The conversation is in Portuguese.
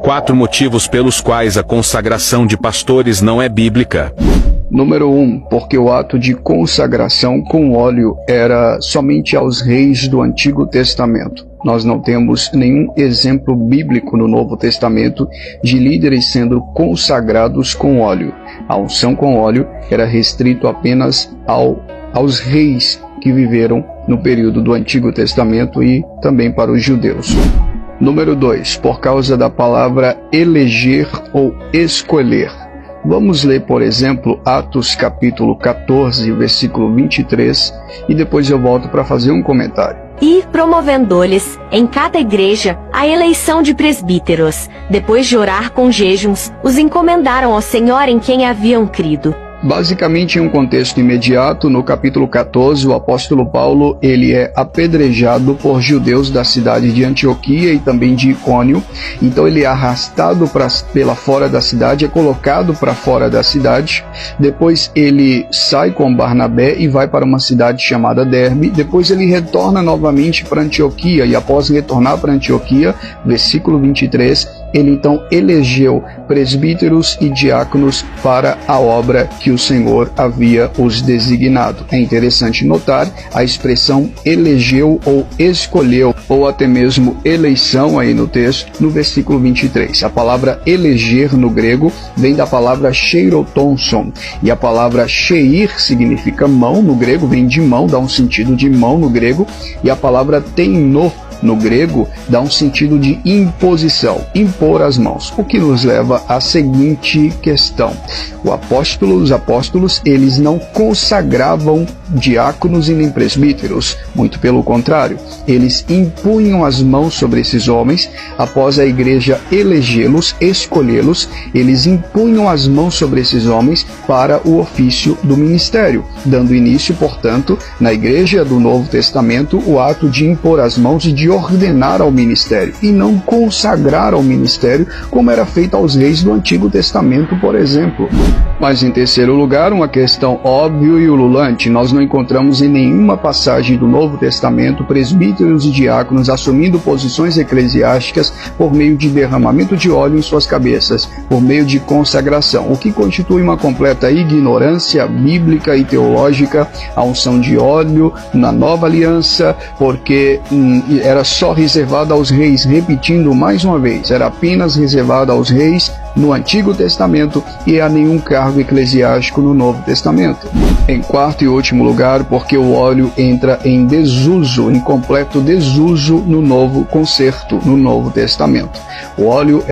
4 motivos pelos quais a consagração de pastores não é bíblica. Número 1, porque o ato de consagração com óleo era somente aos reis do Antigo Testamento. Nós não temos nenhum exemplo bíblico no Novo Testamento de líderes sendo consagrados com óleo. A unção com óleo era restrito apenas aos reis que viveram no período do Antigo Testamento e também para os judeus. Número 2, por causa da palavra eleger ou escolher. Vamos ler, por exemplo, Atos capítulo 14, versículo 23, e depois eu volto para fazer um comentário. E, promovendo-lhes, em cada igreja, a eleição de presbíteros, depois de orar com jejuns, os encomendaram ao Senhor em quem haviam crido. Basicamente, em um contexto imediato, no capítulo 14, o apóstolo Paulo ele é apedrejado por judeus da cidade de Antioquia e também de Icônio. Então ele é arrastado pela fora da cidade, é colocado para fora da cidade. Depois ele sai com Barnabé e vai para uma cidade chamada Derbe. Depois ele retorna novamente para Antioquia e após retornar para Antioquia, versículo 23, ele então elegeu presbíteros e diáconos para a obra que o Senhor havia os designado. É interessante notar a expressão elegeu ou escolheu, ou até mesmo eleição aí no texto, no versículo 23. A palavra eleger no grego vem da palavra cheirotonson, e a palavra cheir significa mão no grego, vem de mão, dá um sentido de mão no grego, e a palavra teino no grego dá um sentido de imposição, impor as mãos, o que nos leva à seguinte questão. Os apóstolos, eles não consagravam diáconos e nem presbíteros, muito pelo contrário, eles impunham as mãos sobre esses homens, após a igreja elegê-los, escolhê-los, eles impunham as mãos sobre esses homens para o ofício do ministério, dando início, portanto, na igreja do Novo Testamento, o ato de impor as mãos e de ordenar ao ministério, e não consagrar ao ministério, como era feito aos reis do Antigo Testamento, por exemplo. Mas em terceiro lugar, uma questão óbvia e ululante, nós não encontramos em nenhuma passagem do Novo Testamento presbíteros e diáconos assumindo posições eclesiásticas por meio de derramamento de óleo em suas cabeças, por meio de consagração, o que constitui uma completa ignorância bíblica e teológica. A unção de óleo na Nova Aliança, porque era só reservada aos reis, repetindo mais uma vez, era apenas reservada aos reis no Antigo Testamento e a nenhum cargo eclesiástico no Novo Testamento. Em quarto e último lugar, porque o óleo entra em desuso, em completo desuso no Novo Concerto, no Novo Testamento. O óleo